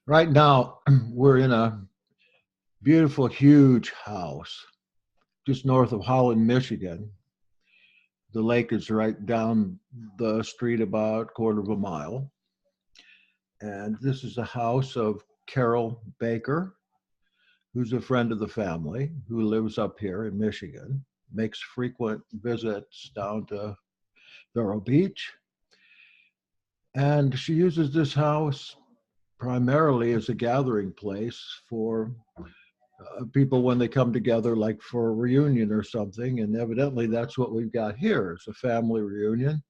Right now, we're in a beautiful, huge house just north of Holland, Michigan. The lake is right down the street about a quarter of a mile. And this is the house of Carol Baker, who's a friend of the family who lives up here in Michigan, makes frequent visits down to Vero Beach. And she uses this house primarily as a gathering place for people when they come together, like for a reunion or something. And evidently, that's what we've got here. It's a family reunion.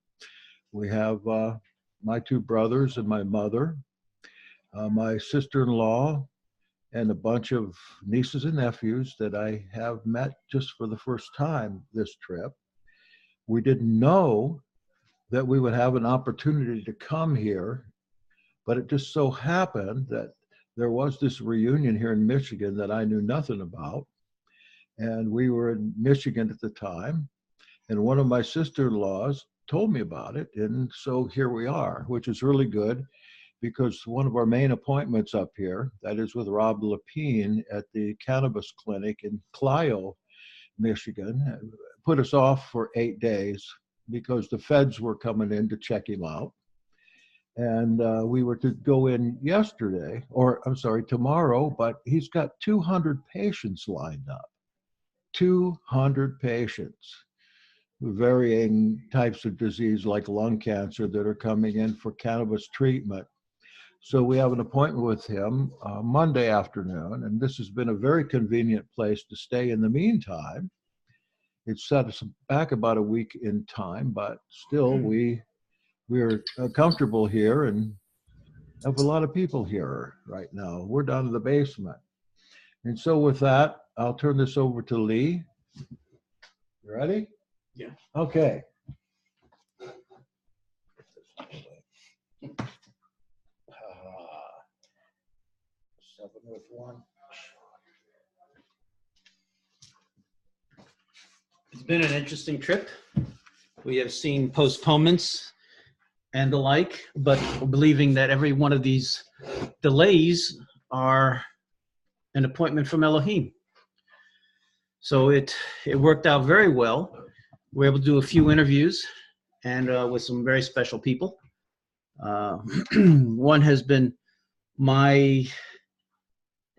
We have my two brothers and my mother, my sister-in-law, and a bunch of nieces and nephews that I have met just for the first time this trip. We didn't know that we would have an opportunity to come here, but it just so happened that there was this reunion here in Michigan that I knew nothing about. And we were in Michigan at the time. And one of my sister-in-laws told me about it. And so here we are, which is really good because one of our main appointments up here, that is with Rob Lapine at the cannabis clinic in Clio, Michigan, put us off for 8 days because the feds were coming in to check him out. And we were to go in yesterday, or I'm sorry, tomorrow, but he's got 200 patients lined up. 200 patients with varying types of disease like lung cancer that are coming in for cannabis treatment. So we have an appointment with him Monday afternoon, and this has been a very convenient place to stay in the meantime. It set us back about a week in time, but still we're comfortable here and have a lot of people here right now. We're down to the basement. And so with that, I'll turn this over to Lee. You ready? Yeah. Okay. 7 with 1. It's been an interesting trip. We have seen postponements and the like, but believing that every one of these delays are an appointment from Elohim. So it worked out very well. We were able to do a few interviews and with some very special people. One has been my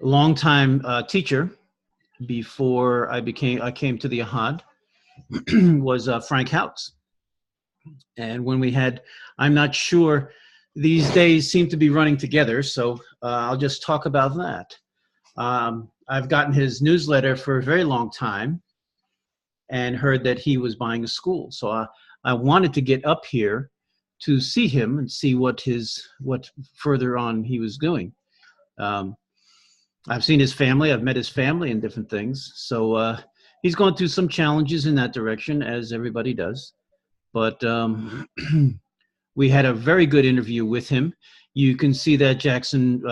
longtime teacher before I came to the Ahad, was Frank Houts. And when we had, I'm not sure, these days seem to be running together, so I'll just talk about that. I've gotten his newsletter for a very long time and heard that he was buying a school. So I wanted to get up here to see him and see what further on he was doing. I've seen his family, I've met his family and different things. So he's going through some challenges in that direction, as everybody does. But we had a very good interview with him. You can see that Jackson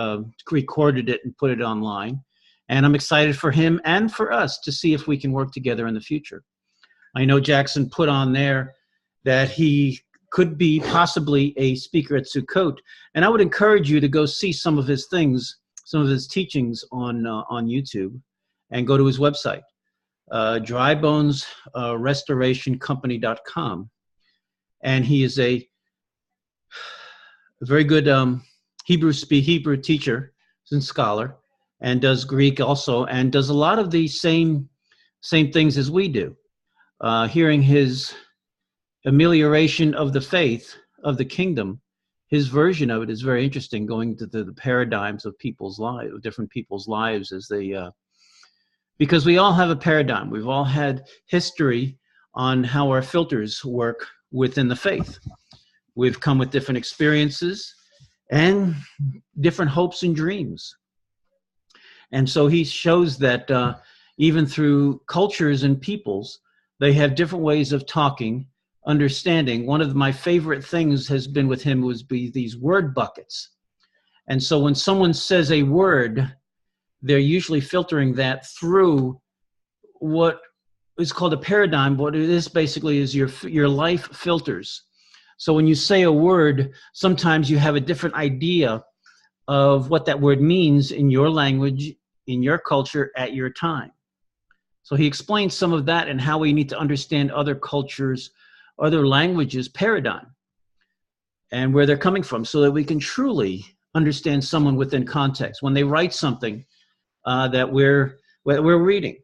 recorded it and put it online. And I'm excited for him and for us to see if we can work together in the future. I know Jackson put on there that he could be possibly a speaker at Sukkot. And I would encourage you to go see some of his things, some of his teachings on YouTube, and go to his website, drybonesrestorationcompany.com. And he is a very good Hebrew teacher and scholar, and does Greek also, and does a lot of the same things as we do. Hearing his amelioration of the faith of the kingdom, his version of it is very interesting, going to the paradigms of people's lives, different people's lives as they, because we all have a paradigm. We've all had history on how our filters work within the faith. We've come with different experiences and different hopes and dreams. And so he shows that even through cultures and peoples, they have different ways of talking, understanding. One of my favorite things has been with him was these word buckets. And so when someone says a word, they're usually filtering that through what is called a paradigm. What it is basically is your life filters. So when you say a word, sometimes you have a different idea of what that word means in your language, in your culture, at your time. So he explains some of that and how we need to understand other cultures, other languages, paradigm, and where they're coming from, so that we can truly understand someone within context when they write something that we're reading.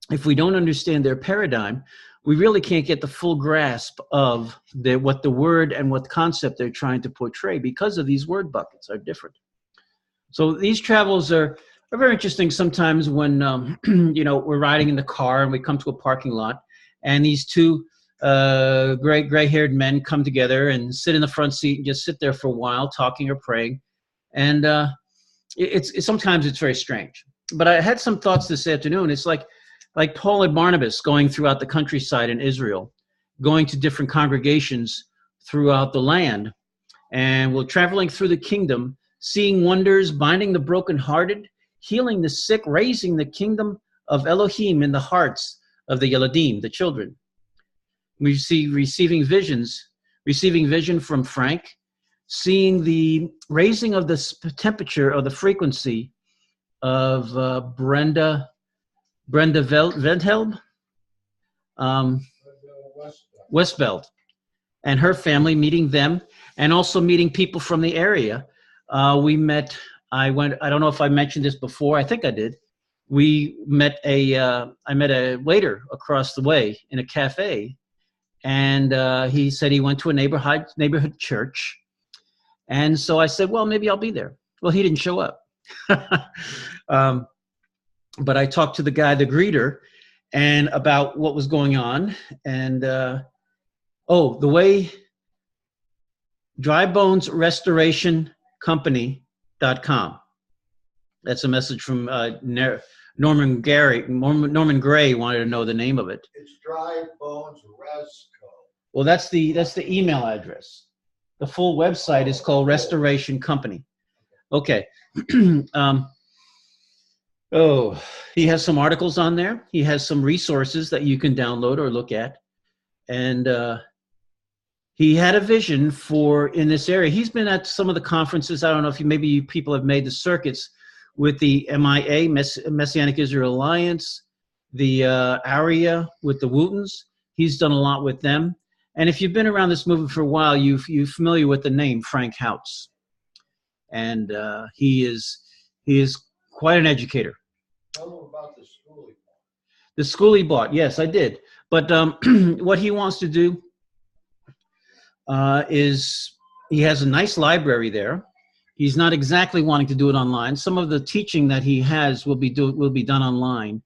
If we don't understand their paradigm, we really can't get the full grasp of what the word and what concept they're trying to portray, because of these word buckets are different. So these travels are very interesting sometimes when, we're riding in the car and we come to a parking lot, and these two gray-haired men come together and sit in the front seat and just sit there for a while talking or praying. And sometimes it's very strange. But I had some thoughts this afternoon. It's like Paul and Barnabas going throughout the countryside in Israel, going to different congregations throughout the land. And we're traveling through the kingdom, seeing wonders, binding the brokenhearted, healing the sick, raising the kingdom of Elohim in the hearts of the Yeladim, the children. We see receiving vision from Frank, seeing the raising of the temperature or the frequency of Brenda Wendhelm, Westbeld, and her family, meeting them, and also meeting people from the area. I don't know if I mentioned this before. I think I did. I met a waiter across the way in a cafe, and he said he went to a neighborhood church. And so I said, well, maybe I'll be there. Well, he didn't show up. But I talked to the guy, the greeter, and about what was going on. And, the way drybonesrestorationcompany.com. That's a message from Norman Gray wanted to know the name of it. It's Dry Bones Resco. Well, that's the email address. The full website is called Restoration Company. Okay. He has some articles on there. He has some resources that you can download or look at. And he had a vision in this area. He's been at some of the conferences. I don't know if people have made the circuits with the MIA, Messianic Israel Alliance, the ARIA with the Wootens. He's done a lot with them. And if you've been around this movement for a while, you're familiar with the name Frank Houts. And he is quite an educator. Tell him about the school he bought. The school he bought, yes, I did. But what he wants to do is he has a nice library there. He's not exactly wanting to do it online. Some of the teaching that he has will be done online.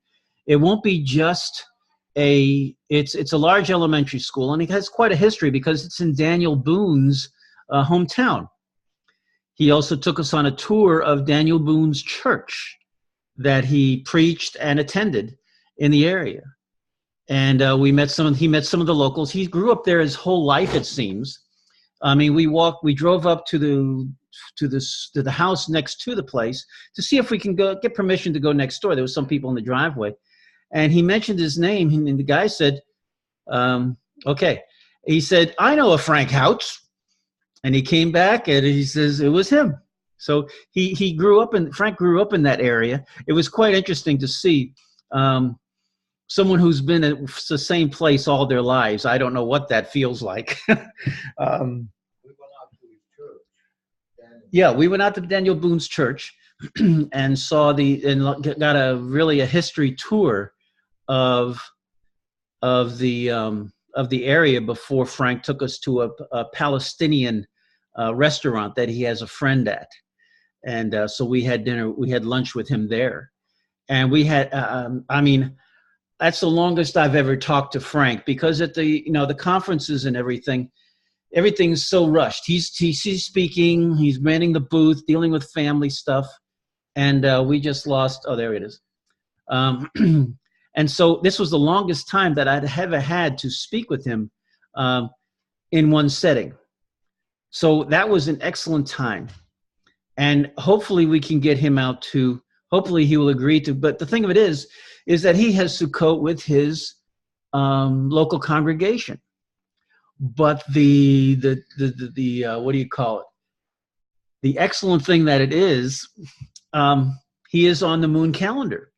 It won't be just it's a large elementary school, and it has quite a history because it's in Daniel Boone's hometown. He also took us on a tour of Daniel Boone's church that he preached and attended in the area. And he met some of the locals. He grew up there his whole life, it seems. I mean, we drove up to the house next to the place to see if we can get permission to go next door. There was some people in the driveway. And he mentioned his name, and the guy said, okay. He said, I know a Frank Houts. And he came back, and he says it was him. So Frank grew up in that area. It was quite interesting to see someone who's been at the same place all their lives. I don't know what that feels like. We went out to his church. Yeah, we went out to Daniel Boone's church and got a history tour of the area before Frank took us to a Palestinian restaurant that he has a friend at. And so we had lunch with him there. And we had, that's the longest I've ever talked to Frank, because at the conferences and everything's so rushed. He's speaking, he's manning the booth, dealing with family stuff. And we just lost, there it is. And so this was the longest time that I'd ever had to speak with him in one setting. So that was an excellent time. And hopefully we can get him out hopefully he will agree to, but the thing of it is that he has Sukkot with his local congregation. But the what do you call it? the excellent thing that it is, he is on the moon calendar,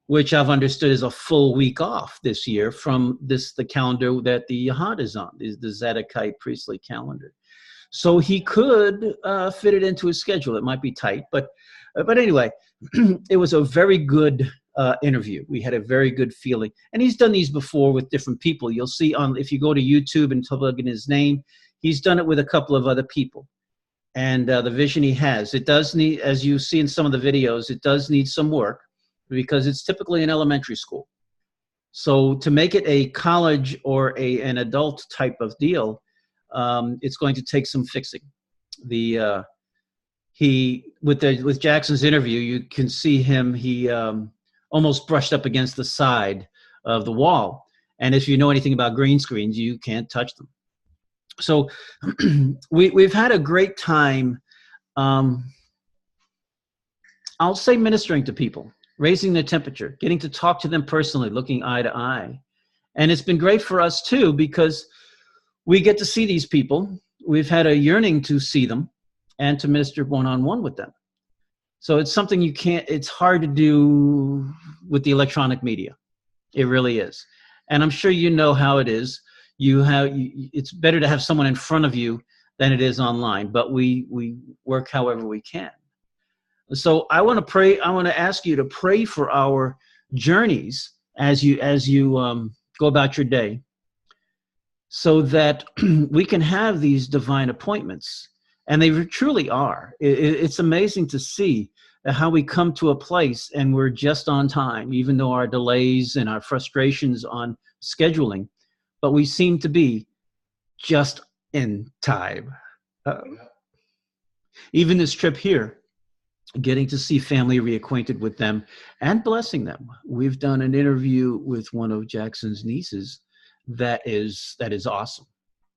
which I've understood is a full week off this year from the calendar that the Yahad is on, is the Zedekiah priestly calendar. So he could fit it into his schedule. It might be tight, but anyway, it was a very good interview. We had a very good feeling, and he's done these before with different people. You'll see if you go to YouTube and plug in his name, he's done it with a couple of other people. And the vision he has, it does need, as you see in some of the videos, it does need some work because it's typically an elementary school. So to make it a college or an adult type of deal, it's going to take some fixing. With Jackson's interview, you can see him. He almost brushed up against the side of the wall. And if you know anything about green screens, you can't touch them. So we've had a great time. I'll say ministering to people, raising their temperature, getting to talk to them personally, looking eye to eye. And it's been great for us too, because we get to see these people. We've had a yearning to see them and to minister one-on-one with them. So it's something it's hard to do with the electronic media. It really is. And I'm sure you know how it is. It's better to have someone in front of you than it is online, but we work however we can. So I want to pray. I want to ask you to pray for our journeys as you go about your day, so that we can have these divine appointments. And they truly are. It's amazing to see how we come to a place and we're just on time, even though our delays and our frustrations on scheduling, but we seem to be just in time. Even this trip here, getting to see family, reacquainted with them, and blessing them. We've done an interview with one of Jackson's nieces that is awesome.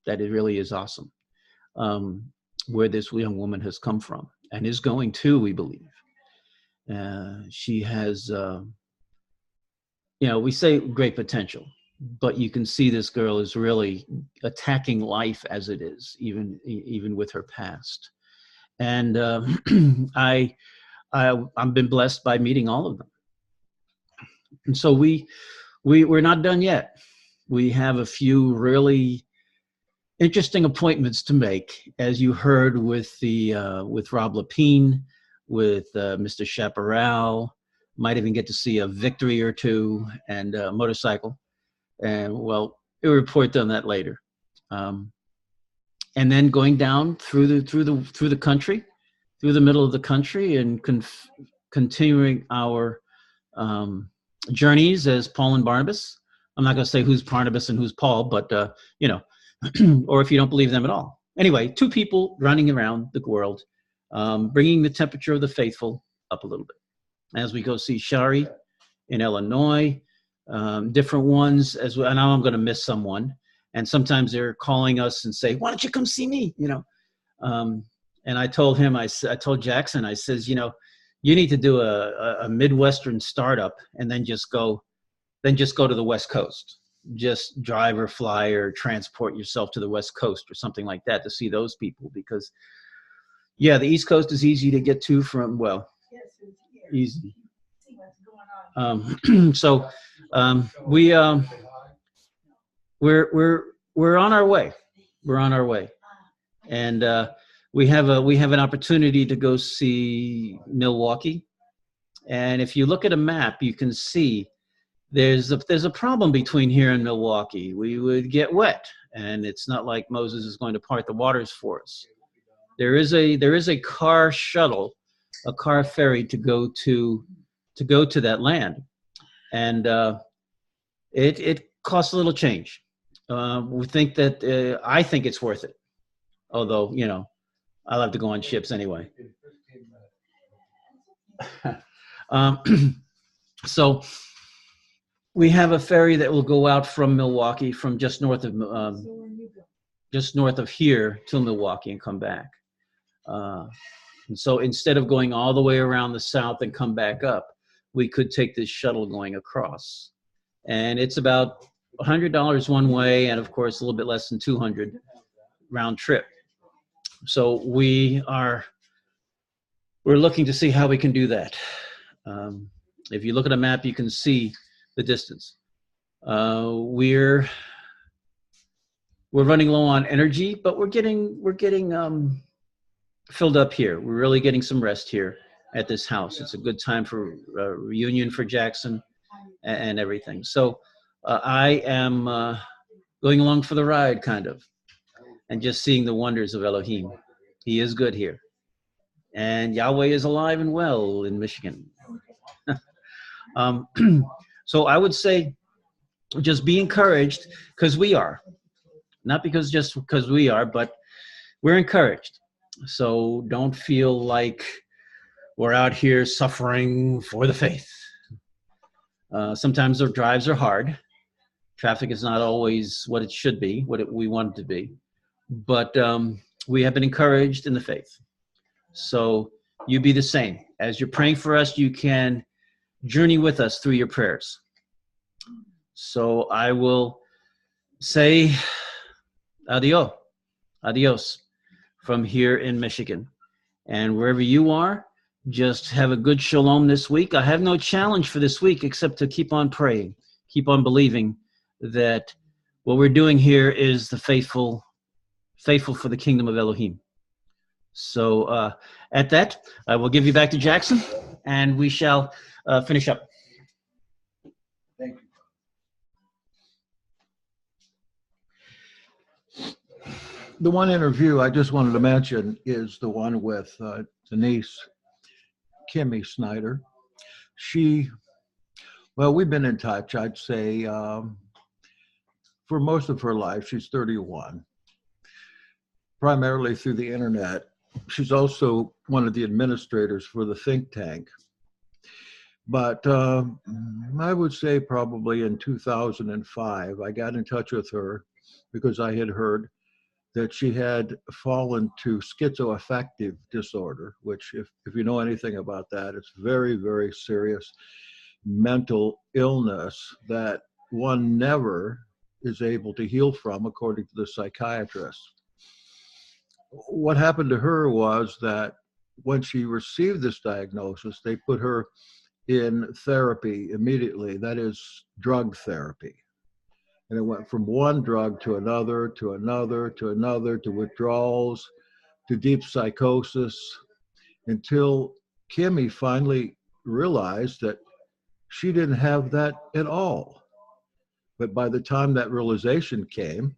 That it really is awesome. Where this young woman has come from and is going to, we believe. She has, we say great potential, but you can see this girl is really attacking life as it is, even with her past. And I've been blessed by meeting all of them. And so we're not done yet. We have a few really interesting appointments to make, as you heard with Rob Lapine, with Mr. Chaparral. Might even get to see a victory or two, and a motorcycle. And we'll report on that later. And then going down through the country, through the middle of the country, and continuing our journeys as Paul and Barnabas. I'm not going to say who's Barnabas and who's Paul, but or if you don't believe them at all. Anyway, two people running around the world, bringing the temperature of the faithful up a little bit. As we go see Shari in Illinois, different ones as well. And now I'm going to miss someone. And sometimes they're calling us and say, "Why don't you come see me?" And I told him, I told Jackson, I says, you need to do a Midwestern startup and then just go to the West Coast. Just drive or fly or transport yourself to the West Coast or something like that to see those people, because the East Coast is easy to get to from, easy. So we're on our way. We're on our way. And we have an opportunity to go see Milwaukee. And if you look at a map, you can see there's a problem between here and Milwaukee. We would get wet, and it's not like Moses is going to part the waters for us. There is a car shuttle, a car ferry to go to that land, and it costs a little change. We think that I think it's worth it, although I'll have to go on ships anyway. So we have a ferry that will go out from Milwaukee, from just north of here to Milwaukee, and come back. And so instead of going all the way around the south and come back up, we could take this shuttle going across. And it's about $100 one way, and of course a little bit less than $200 round trip. So we are we're looking to see how we can do that. If you look at a map, you can see the distance. We're running low on energy, but we're getting filled up here. We're really getting some rest here at this house. It's a good time for reunion for Jackson and everything. So I am going along for the ride, kind of, and just seeing the wonders of Elohim. He is good here. And Yahweh is alive and well in Michigan. So I would say just be encouraged, because we are. Not just because we are, but we're encouraged. So don't feel like we're out here suffering for the faith. Sometimes the drives are hard. Traffic is not always what it should be, we want it to be. But we have been encouraged in the faith. So you be the same. As you're praying for us, you can journey with us through your prayers. So I will say adios from here in Michigan. And wherever you are, just have a good shalom this week. I have no challenge for this week except to keep on praying, keep on believing that what we're doing here is the faithful for the kingdom of Elohim. So at that, I will give you back to Jackson, and we shall finish up. Thank you. The one interview I just wanted to mention is the one with Denise Kimmy Snyder. We've been in touch, I'd say, for most of her life. She's 31, primarily through the internet. She's also one of the administrators for the think tank. But I would say probably in 2005, I got in touch with her because I had heard that she had fallen to schizoaffective disorder, which if you know anything about that, it's very, very serious mental illness that one never is able to heal from, according to the psychiatrist. What happened to her was that when she received this diagnosis, they put her in therapy immediately, that is drug therapy. And it went from one drug to another, to another, to another, to withdrawals, to deep psychosis, until Kimmy finally realized that she didn't have that at all. But by the time that realization came,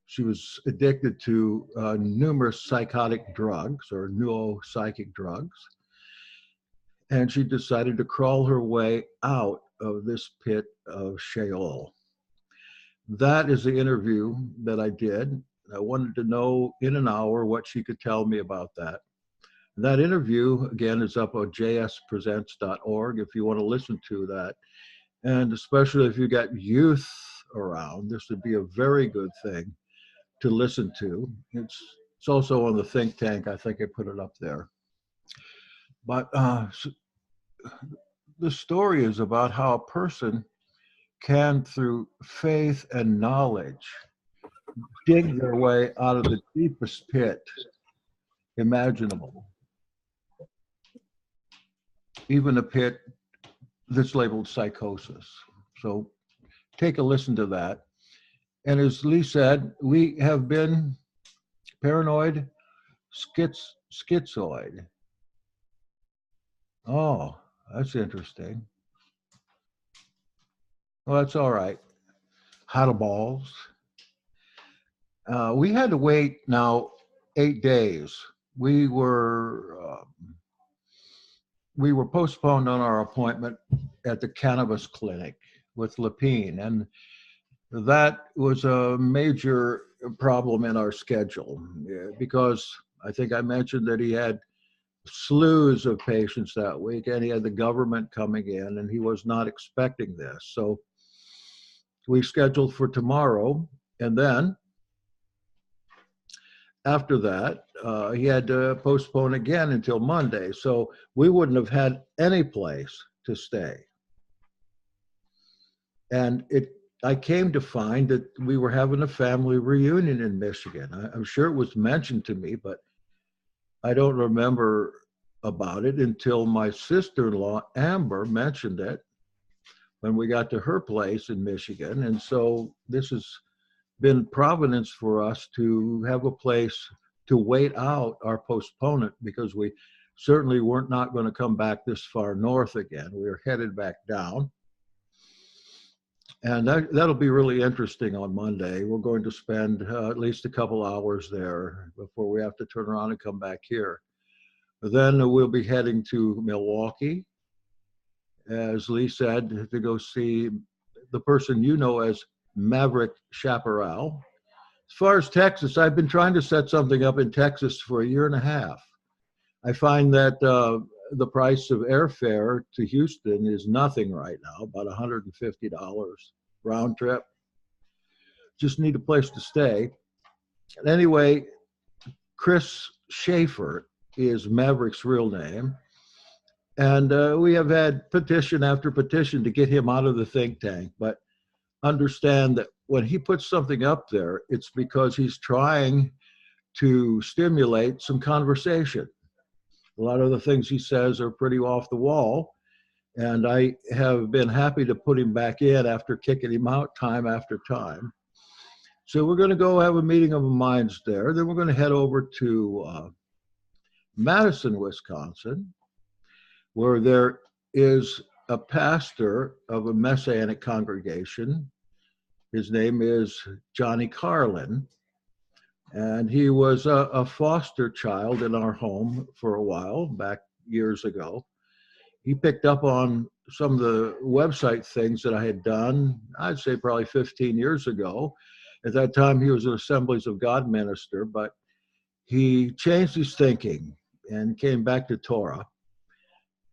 she was addicted to numerous psychotic drugs or neuropsychic drugs. And she decided to crawl her way out of this pit of Sheol. That is the interview that I did. I wanted to know in an hour what she could tell me about that. That interview, again, is up on jspresents.org if you want to listen to that. And especially if you got youth around, this would be a very good thing to listen to. It's also on the think tank. I think I put it up there. But the story is about how a person can, through faith and knowledge, dig their way out of the deepest pit imaginable, even a pit that's labeled psychosis. So take a listen to that. And as Lee said, we have been paranoid, schizoid. Oh, that's interesting. Well, that's all right. Huddle balls. We had to wait now 8 days. We were postponed on our appointment at the cannabis clinic with Lapine, and that was a major problem in our schedule because I think I mentioned that he had slews of patients that week, and he had the government coming in, and he was not expecting this. So we scheduled for tomorrow, and then after that, he had to postpone again until Monday. So we wouldn't have had any place to stay. And I came to find that we were having a family reunion in Michigan. I'm sure it was mentioned to me, but I don't remember about it until my sister-in-law, Amber, mentioned it when we got to her place in Michigan. And so this has been providence for us to have a place to wait out our postponement, because we certainly weren't not going to come back this far north again. We were headed back down. And that'll be really interesting on Monday. We're going to spend at least a couple hours there before we have to turn around and come back here. Then we'll be heading to Milwaukee, as Lee said, to go see the person you know as Maverick Chaparral. As far as Texas, I've been trying to set something up in Texas for a year and a half. I find that the price of airfare to Houston is nothing right now, about $150 round trip. Just need a place to stay. Anyway, Chris Schaefer is Maverick's real name. And we have had petition after petition to get him out of the think tank. But understand that when he puts something up there, it's because he's trying to stimulate some conversation. A lot of the things he says are pretty off the wall. And I have been happy to put him back in after kicking him out time after time. So we're going to go have a meeting of the minds there. Then we're going to head over to Madison, Wisconsin, where there is a pastor of a Messianic congregation. His name is Johnny Carlin, and he was a foster child in our home for a while, back years ago. He picked up on some of the website things that I had done, I'd say probably 15 years ago. At that time, he was an Assemblies of God minister, but he changed his thinking and came back to Torah.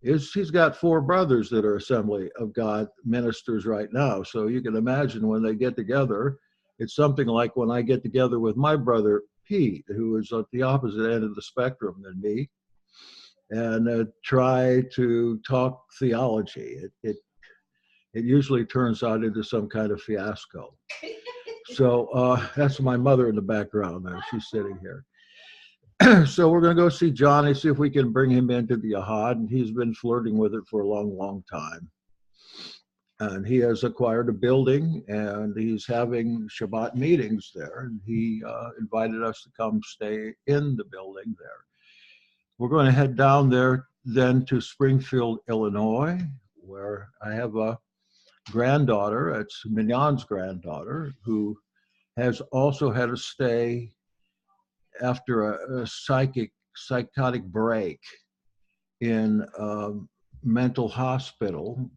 He's got 4 brothers that are Assembly of God ministers right now. So you can imagine when they get together, it's something like when I get together with my brother, Pete, who is at the opposite end of the spectrum than me, and try to talk theology. It usually turns out into some kind of fiasco. So that's my mother in the background there. She's sitting here. So we're going to go see Johnny, see if we can bring him into the Ahad. And he's been flirting with it for a long, long time. And he has acquired a building, and he's having Shabbat meetings there. And he invited us to come stay in the building there. We're going to head down there then to Springfield, Illinois, where I have a granddaughter. It's Mignon's granddaughter, who has also had a stay after a psychotic break in a mental hospital.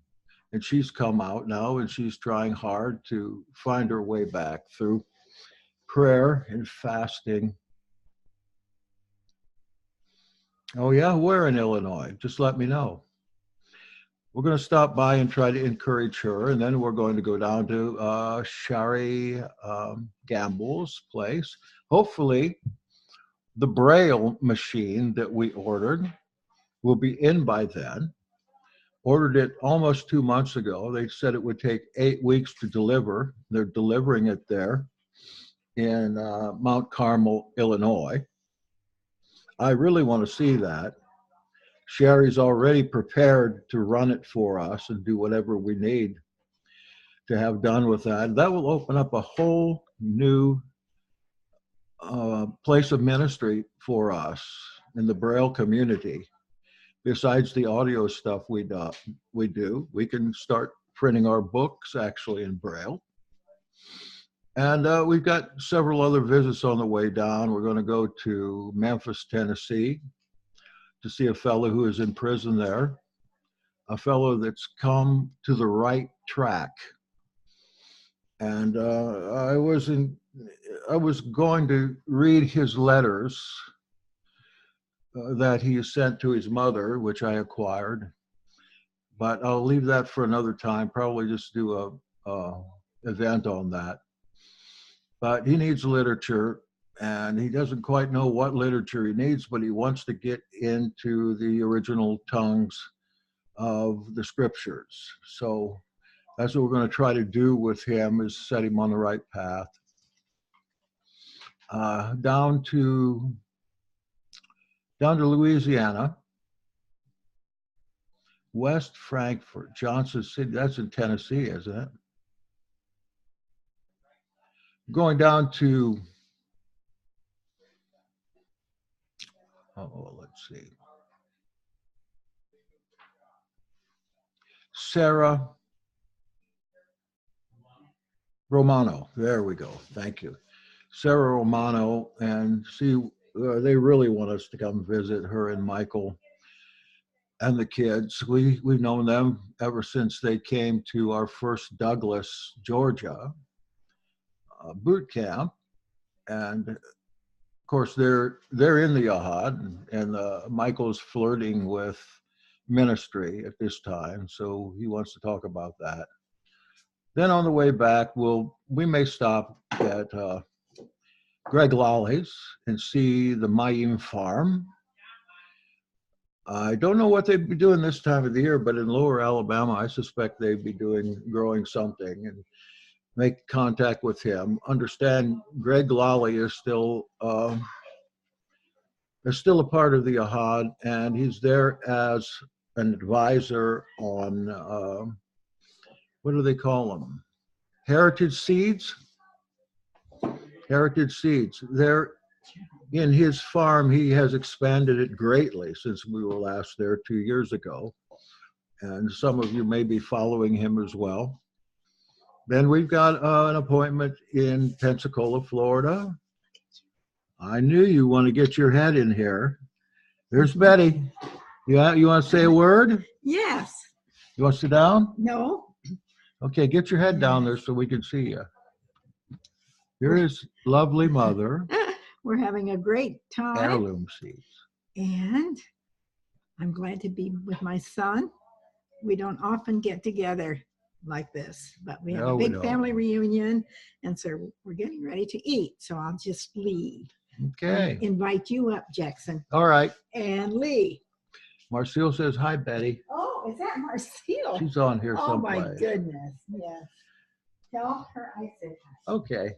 And she's come out now, and she's trying hard to find her way back through prayer and fasting. Oh yeah, where in Illinois? Just let me know. We're going to stop by and try to encourage her, and then we're going to go down to Shari Gamble's place. Hopefully, the Braille machine that we ordered will be in by then. Ordered it almost 2 months ago. They said it would take 8 weeks to deliver. They're delivering it there in Mount Carmel, Illinois. I really want to see that. Sherry's already prepared to run it for us and do whatever we need to have done with that. That will open up a whole new place of ministry for us in the Braille community. Besides the audio stuff we do, we can start printing our books actually in Braille. And we've got several other visits on the way down. We're going to go to Memphis, Tennessee, to see a fellow who is in prison there, a fellow that's come to the right track. And I was going to read his letters that he sent to his mother, which I acquired, but I'll leave that for another time. Probably just do a event on that. But he needs literature, and he doesn't quite know what literature he needs, but he wants to get into the original tongues of the scriptures. So that's what we're going to try to do with him, is set him on the right path. Down to Louisiana, West Frankfort, Johnson City. That's in Tennessee, isn't it? Going down to, oh, let's see, Sarah Romano. There we go. Thank you. Sarah Romano, and see, they really want us to come visit her and Michael and the kids. We've known them ever since they came to our first Douglas, Georgia boot camp, and of course they're in the Yahad, and Michael's flirting with ministry at this time, so he wants to talk about that. Then on the way back, we may stop at Greg Lolly's and see the Mayim farm. I don't know what they'd be doing this time of the year, but in Lower Alabama, I suspect they'd be growing something, and make contact with him. Understand Greg Lolly is still a part of the Ahad, and he's there as an advisor on what do they call them? Heritage Seeds. Heritage Seeds. There, in his farm, he has expanded it greatly since we were last there 2 years ago, and some of you may be following him as well. Then we've got an appointment in Pensacola, Florida. I knew you want to get your head in here. There's Betty. You want to say a word? Yes. You want to sit down? No. Okay, get your head down there so we can see you. Here is lovely mother. We're having a great time. Heirloom seeds. And I'm glad to be with my son. We don't often get together like this, but we have a big family reunion, and so we're getting ready to eat. So I'll just leave. Okay. Invite you up, Jackson. All right. And Lee. Marcel says hi, Betty. Oh, is that Marcel? She's on here someplace. Oh my goodness. Yes. Tell her I said hi. Okay.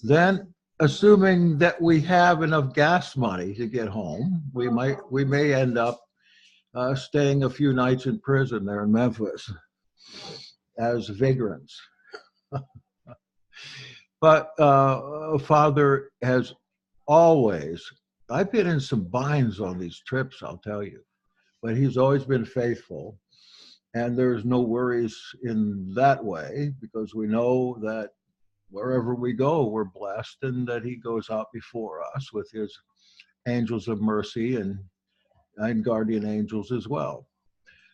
Then, assuming that we have enough gas money to get home, we may end up staying a few nights in prison there in Memphis as vagrants. But Father has always, I've been in some binds on these trips, I'll tell you, but he's always been faithful. And there's no worries in that way, because we know that wherever we go, we're blessed, and that he goes out before us with his angels of mercy and guardian angels as well.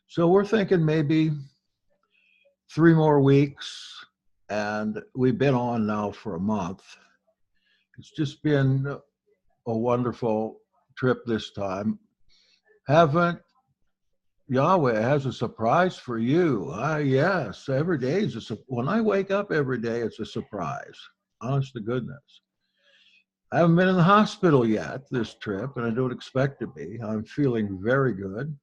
So we're thinking maybe 3 more weeks, and we've been on now for a month. It's just been a wonderful trip this time. Yahweh has a surprise for you. Yes, every day is when I wake up every day, it's a surprise. Honest to goodness. I haven't been in the hospital yet this trip, and I don't expect to be. I'm feeling very good,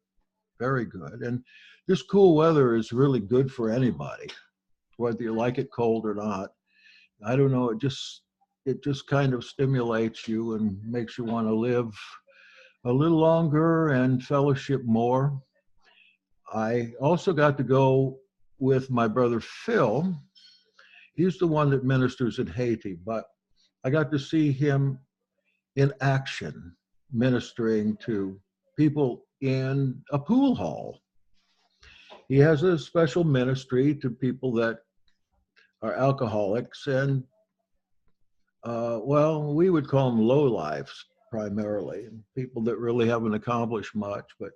very good. And this cool weather is really good for anybody, whether you like it cold or not. I don't know, it just kind of stimulates you and makes you want to live a little longer and fellowship more. I also got to go with my brother Phil. He's the one that ministers in Haiti, but I got to see him in action, ministering to people in a pool hall. He has a special ministry to people that are alcoholics and, well, we would call them lowlifes primarily, people that really haven't accomplished much, but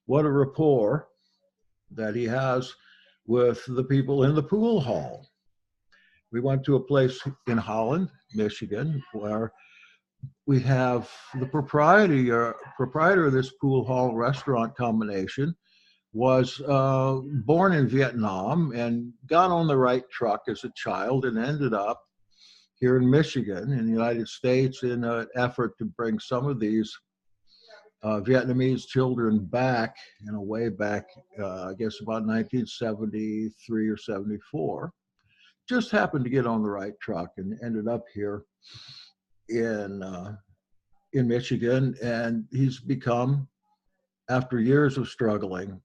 what a rapport that he has with the people in the pool hall. We went to a place in Holland, Michigan, where we have the proprietor of this pool hall restaurant combination was born in Vietnam and got on the right truck as a child and ended up here in Michigan in the United States in an effort to bring some of these Vietnamese children back, in a way back, I guess about 1973 or 74. Just happened to get on the right truck and ended up here in Michigan, and he's become after years of struggling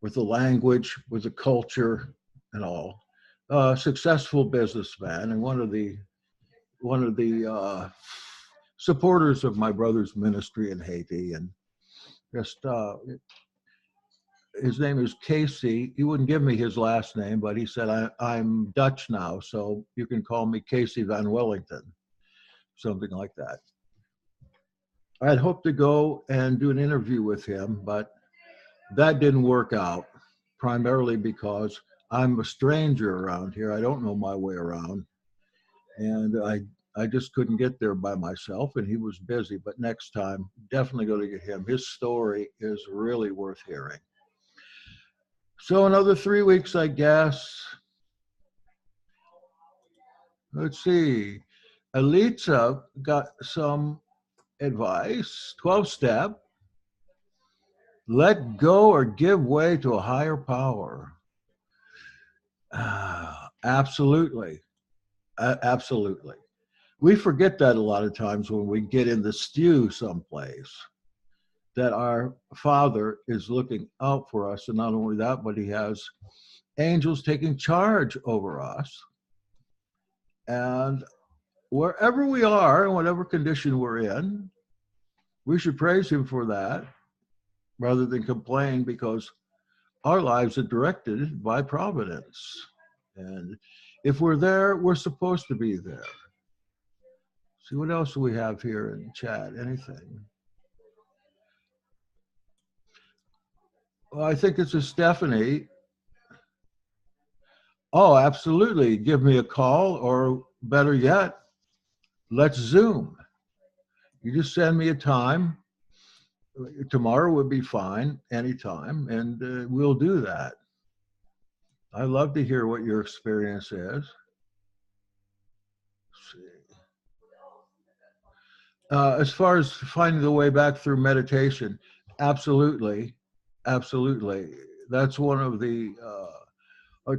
with the language, with the culture, and all, successful businessman and one of the supporters of my brother's ministry in Haiti, and just his name is Casey. He wouldn't give me his last name, but he said, I'm Dutch now, so you can call me Casey Van Wellington, something like that. I had hoped to go and do an interview with him, but that didn't work out, primarily because I'm a stranger around here. I don't know my way around. And I just couldn't get there by myself, and he was busy. But next time, definitely go to get him. His story is really worth hearing. So another 3 weeks, I guess. Let's see. Elitza got some advice, 12-step. Let go or give way to a higher power. Absolutely. Absolutely. We forget that a lot of times when we get in the stew someplace, that our Father is looking out for us. And not only that, but he has angels taking charge over us. And wherever we are, in whatever condition we're in, we should praise him for that rather than complain, because our lives are directed by providence. And if we're there, we're supposed to be there. See, what else do we have here in chat? Anything? Well, I think it's a Stephanie. Oh, absolutely. Give me a call, or better yet, let's Zoom. You just send me a time. Tomorrow would be fine, anytime, and we'll do that. I love to hear what your experience is. Let's see. As far as finding the way back through meditation, absolutely, absolutely. That's one of the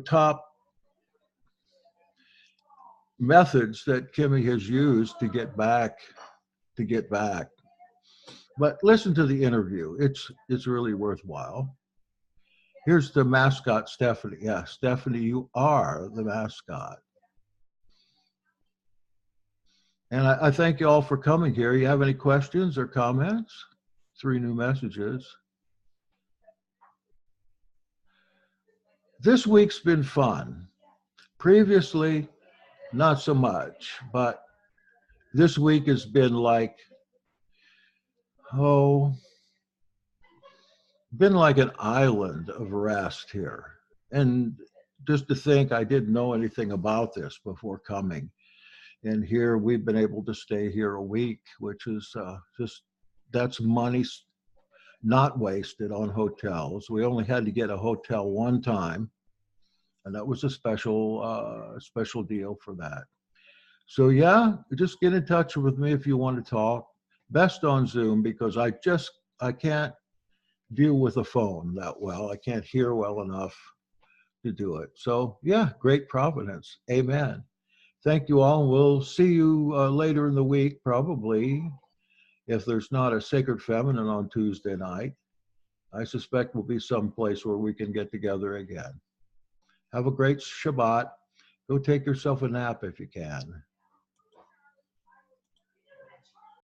top methods that Kimmy has used to get back. But listen to the interview. It's really worthwhile. Here's the mascot, Stephanie. Yeah, Stephanie, you are the mascot. And I thank you all for coming here. You have any questions or comments? 3 new messages. This week's been fun. Previously, not so much, but this week has been like, been like an island of rest here. And just to think I didn't know anything about this before coming. And here we've been able to stay here a week, which is that's money not wasted on hotels. We only had to get a hotel one time, and that was a special deal for that. So yeah, just get in touch with me if you want to talk. Best on Zoom, because I can't deal with a phone that well. I can't hear well enough to do it. So yeah, great providence. Amen. Thank you all. We'll see you later in the week, probably, if there's not a Sacred Feminine on Tuesday night. I suspect we'll be someplace where we can get together again. Have a great Shabbat. Go take yourself a nap if you can.